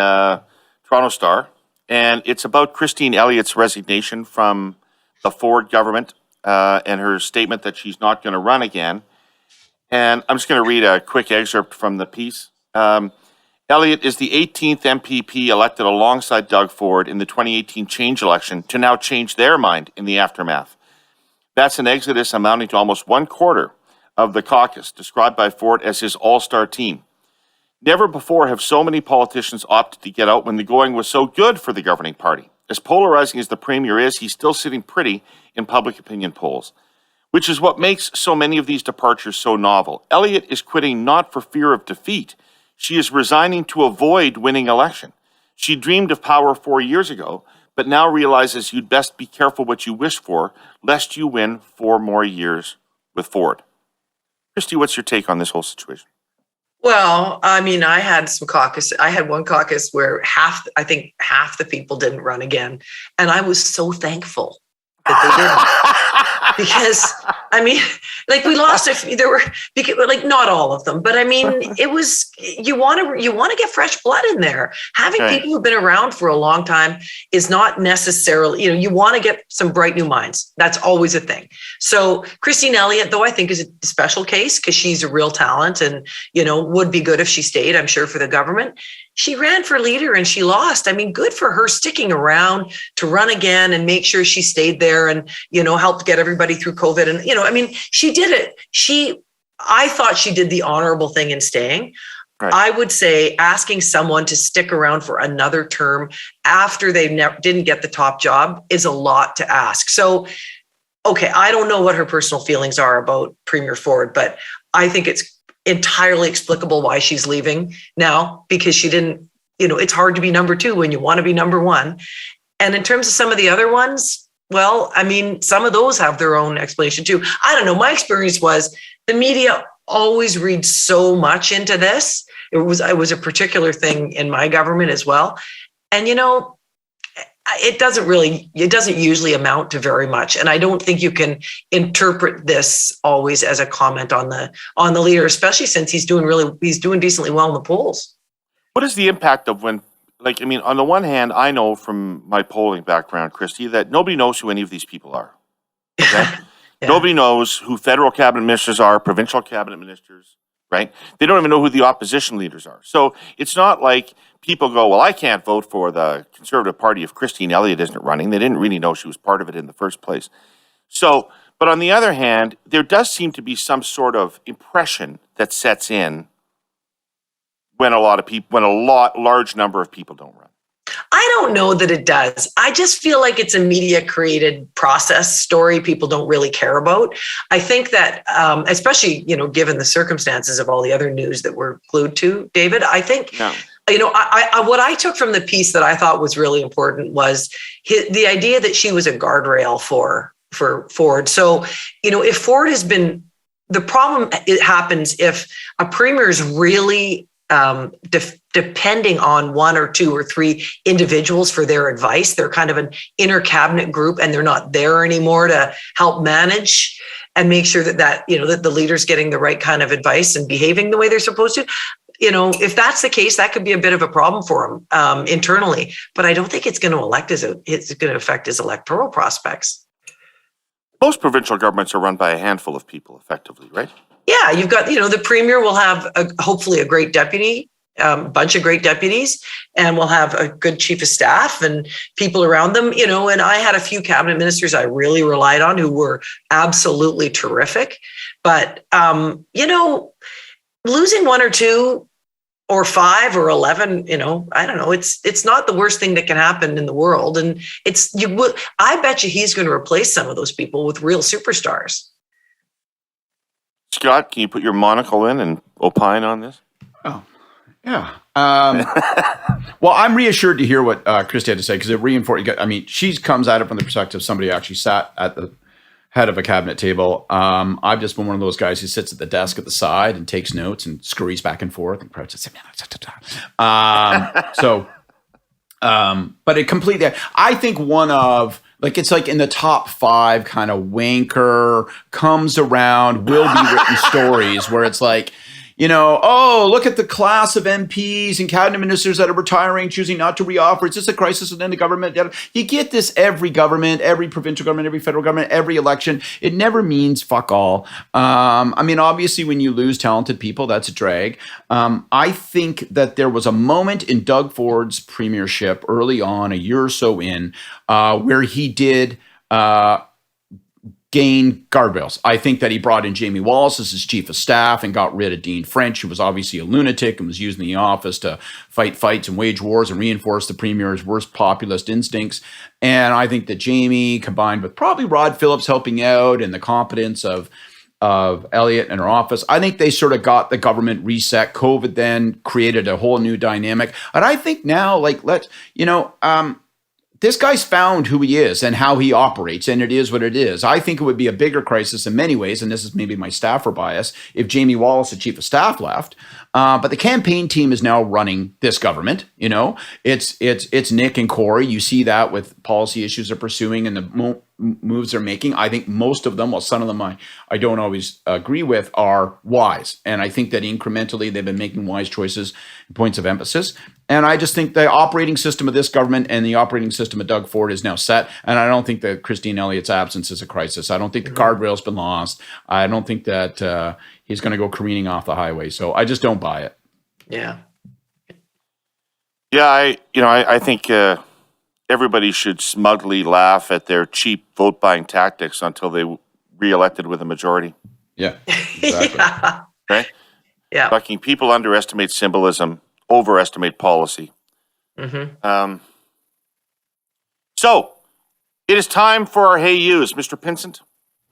Toronto Star, and it's about Christine Elliott's resignation from the Ford government. And her statement that she's not going to run again. And I'm just going to read a quick excerpt from the piece. Elliott is the 18th MPP elected alongside Doug Ford in the 2018 change election to now change their mind in the aftermath. That's an exodus amounting to almost 1/4 of the caucus, described by Ford as his all-star team. Never before have so many politicians opted to get out when the going was so good for the governing party. As polarizing as the premier is, he's still sitting pretty in public opinion polls, which is what makes so many of these departures so novel. Elliott is quitting not for fear of defeat. She is resigning to avoid winning election. She dreamed of power 4 years ago, but now realizes you'd best be careful what you wish for, lest you win 4 more years with Ford. Christy, what's your take on this whole situation? Well, I mean, I had one caucus where half the people didn't run again. And I was so thankful that they didn't. Because, I mean, we lost not all of them, but I mean, it was, you want to get fresh blood in there. Having people who've been around for a long time is not necessarily, you want to get some bright new minds. That's always a thing. So Christine Elliott, though, I think is a special case because she's a real talent and, would be good if she stayed, I'm sure, for the government. She ran for leader and she lost. I mean, good for her sticking around to run again and make sure she stayed there and, helped get everybody through COVID. And, she did it. I thought she did the honorable thing in staying. Right. I would say asking someone to stick around for another term after they didn't get the top job is a lot to ask. So, okay, I don't know what her personal feelings are about Premier Ford, but I think it's entirely explicable why she's leaving now, because she didn't, it's hard to be number 2 when you want to be number 1. And in terms of some of the other ones, well, I mean, some of those have their own explanation too. I don't know. My experience was the media always reads so much into this. It was a particular thing in my government as well. And, it doesn't usually amount to very much. And I don't think you can interpret this always as a comment on the leader, especially since he's doing decently well in the polls. What is the impact of when, on the one hand, I know from my polling background, Christy, that nobody knows who any of these people are. Okay? Yeah. Nobody knows who federal cabinet ministers are, provincial cabinet ministers, right? They don't even know who the opposition leaders are. So it's not like people go, well, I can't vote for the Conservative Party if Christine Elliott isn't running. They didn't really know she was part of it in the first place. So, but on the other hand, there does seem to be some sort of impression that sets in when large number of people don't run. I don't know that it does. I just feel like it's a media-created process story people don't really care about. I think that, especially, given the circumstances of all the other news that we're glued to, David, I think, what I took from the piece that I thought was really important was the idea that she was a guardrail for Ford. So, if Ford has been, the problem, it happens if a premier is really depending on one or two or three individuals for their advice. They're kind of an inner cabinet group and they're not there anymore to help manage and make sure that the leader's getting the right kind of advice and behaving the way they're supposed to. If that's the case, that could be a bit of a problem for him internally, but I don't think it's going to affect his electoral prospects. Most provincial governments are run by a handful of people effectively, right? Yeah, you've got, the premier will have hopefully a great deputy, bunch of great deputies, and we'll have a good chief of staff and people around them, and I had a few cabinet ministers I really relied on who were absolutely terrific. But, losing one or two or 5 or 11, I don't know, it's not the worst thing that can happen in the world. And I bet you he's going to replace some of those people with real superstars. Scott, can you put your monocle in and opine on this? Oh, yeah. Well, I'm reassured to hear what Christy had to say because it reinforced. She comes at it from the perspective of somebody who actually sat at the head of a cabinet table. I've just been one of those guys who sits at the desk at the side and takes notes and scurries back and forth and but it completely. I think one of. It's like in the top 5 kind of wanker, comes around, will be written stories where it's like, look at the class of MPs and cabinet ministers that are retiring, choosing not to reoffer. Is this a crisis within the government? You get this every government, every provincial government, every federal government, every election. It never means fuck all. Obviously, when you lose talented people, that's a drag. I think that there was a moment in Doug Ford's premiership early on, a year or so in, where he did gain guardrails. I think that he brought in Jamie Wallace as his chief of staff and got rid of Dean French, who was obviously a lunatic and was using the office to fight fights and wage wars and reinforce the premier's worst populist instincts. And I think that Jamie, combined with probably Rod Phillips helping out and the competence of Elliott and her office, I think they sort of got the government reset. COVID then created a whole new dynamic. And I think now, this guy's found who he is and how he operates, and it is what it is. I think it would be a bigger crisis in many ways, and this is maybe my staffer bias, if Jamie Wallace, the chief of staff, left. But the campaign team is now running this government. It's Nick and Corey. You see that with policy issues they're pursuing and the moves they're making. I think most of them, while some of them I don't always agree with, are wise. And I think that incrementally they've been making wise choices and points of emphasis. And I just think the operating system of this government and the operating system of Doug Ford is now set. And I don't think that Christine Elliott's absence is a crisis. I don't think the guardrail's been lost. I don't think that he's going to go careening off the highway. So I just don't buy it. Yeah. Yeah, I think everybody should smugly laugh at their cheap vote buying tactics until they reelected with a majority. Yeah, exactly. Yeah. Right? Yeah. Fucking people underestimate symbolism, overestimate policy. Mm-hmm. So, it is time for our Hey Yous. Mr. Pinsent?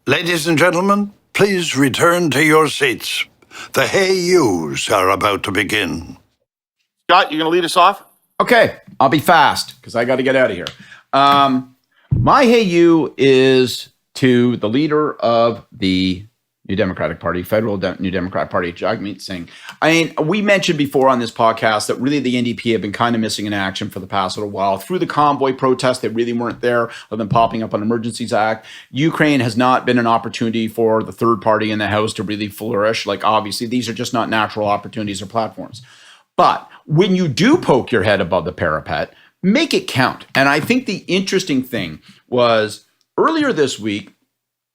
Ladies and gentlemen, please return to your seats. The Hey Yous are about to begin. Scott, you going to lead us off? Okay, I'll be fast because I got to get out of here. My hey you is to the leader of the New Democratic Party, New Democratic Party, Jagmeet Singh. I mean, we mentioned before on this podcast that really the NDP have been kind of missing in action for the past little while. Through the convoy protests, they really weren't there other than popping up on Emergencies Act. Ukraine has not been an opportunity for the third party in the House to really flourish. Like, obviously, these are just not natural opportunities or platforms. But when you do poke your head above the parapet, make it count. And I think the interesting thing was earlier this week,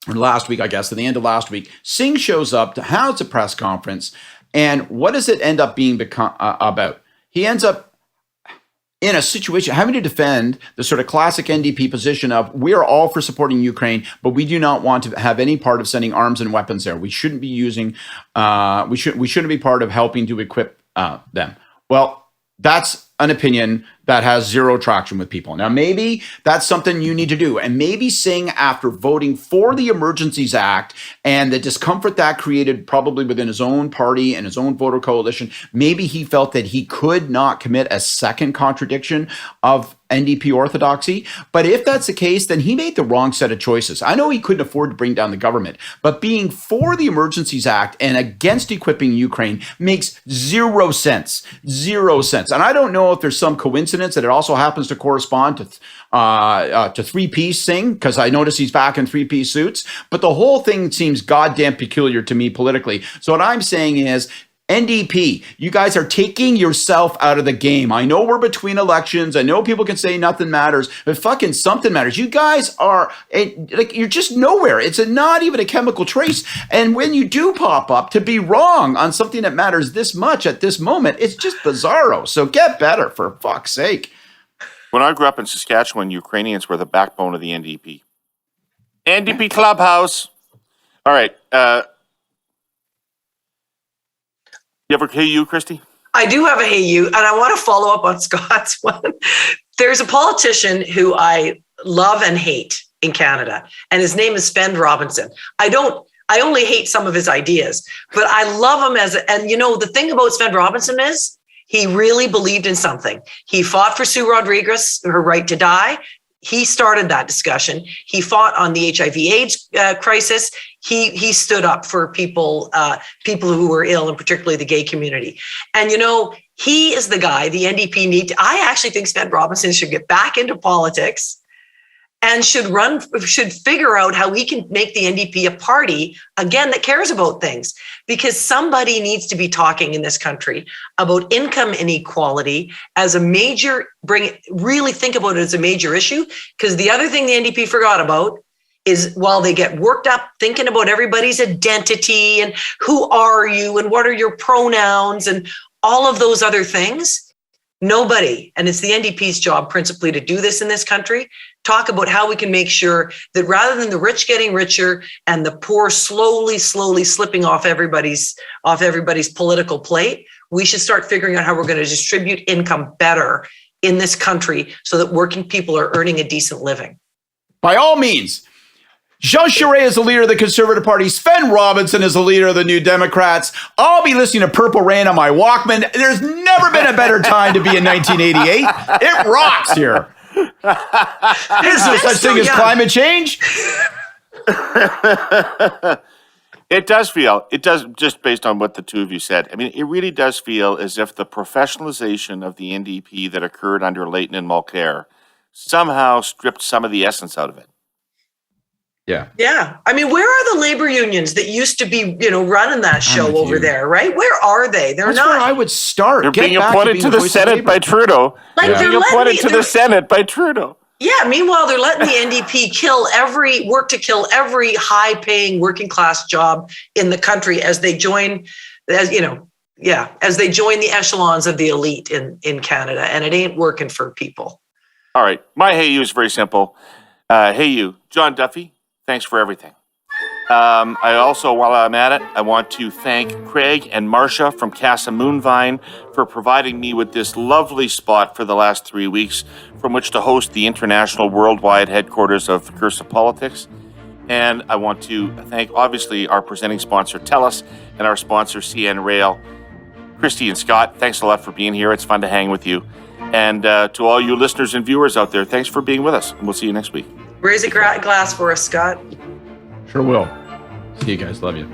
or last week, I guess, at the end of last week, Singh shows up to house a press conference. And what does it end up being about? He ends up in a situation having to defend the sort of classic NDP position of we are all for supporting Ukraine, but we do not want to have any part of sending arms and weapons there. We shouldn't be using, we shouldn't be part of helping to equip them. Well, that's an opinion that has zero traction with people. Now, maybe that's something you need to do. And maybe Singh, after voting for the Emergencies Act and the discomfort that created probably within his own party and his own voter coalition, maybe he felt that he could not commit a second contradiction of NDP orthodoxy. But if that's the case, then he made the wrong set of choices. I know he couldn't afford to bring down the government, but being for the Emergencies Act and against equipping Ukraine makes zero sense. Zero sense. And I don't know if there's some coincidence that it also happens to correspond to three-piece Singh, because I notice he's back in three-piece suits. But the whole thing seems goddamn peculiar to me politically. So what I'm saying is, NDP, you guys are taking yourself out of the game. I know we're between elections. I know people can say nothing matters, but fucking something matters. You guys are like, you're just nowhere. It's not even a chemical trace. And when you do pop up to be wrong on something that matters this much at this moment, it's just bizarro. So get better, for fuck's sake. When I grew up in Saskatchewan, Ukrainians were the backbone of the NDP. NDP Clubhouse. All right. You ever hey you, Christy? I do have a hey you, and I want to follow up on Scott's one. There's a politician who I love and hate in Canada, and his name is Sven Robinson. I only hate some of his ideas, but I love him and you know, the thing about Sven Robinson is he really believed in something. He fought for Sue Rodriguez, her right to die. He started that discussion. He fought on the HIV/AIDS crisis. He stood up for people who were ill, and particularly the gay community. And you know, he is the guy the NDP I actually think Sven Robinson should get back into politics and should figure out how we can make the NDP a party again that cares about things, because somebody needs to be talking in this country about income inequality as a major, really think about it as a major issue. Because the other thing the NDP forgot about is, while they get worked up thinking about everybody's identity and who are you and what are your pronouns and all of those other things, nobody, and it's the NDP's job principally to do this in this country, talk about how we can make sure that rather than the rich getting richer and the poor slowly slipping off everybody's political plate, we should start figuring out how we're going to distribute income better in this country so that working people are earning a decent living. By all means. Jean Charest is the leader of the Conservative Party. Sven Robinson is the leader of the New Democrats. I'll be listening to Purple Rain on my Walkman. There's never been a better time to be in 1988. It rocks here. There's no such thing as climate change. It does, just based on what the two of you said, I mean, it really does feel as if the professionalization of the NDP that occurred under Layton and Mulcair somehow stripped some of the essence out of it. Yeah. I mean, where are the labor unions that used to be, running that show over there, right? Where are they? That's where I would start. They're being appointed to the Senate by Trudeau. They're being appointed to the Senate by Trudeau. Yeah. Meanwhile, they're letting the NDP kill every high-paying working class job in the country as they join, as they join the echelons of the elite in Canada, and it ain't working for people. All right. My hey you is very simple. Hey you, John Duffy. Thanks for everything. I also, while I'm at it, I want to thank Craig and Marcia from Casa Moonvine for providing me with this lovely spot for the last 3 weeks from which to host the international worldwide headquarters of The Curse of Politics. And I want to thank, obviously, our presenting sponsor, TELUS, and our sponsor, CN Rail. Christy and Scott, thanks a lot for being here. It's fun to hang with you. And to all you listeners and viewers out there, thanks for being with us. And we'll see you next week. Raise a glass for us, Scott. Sure will. See you guys. Love you.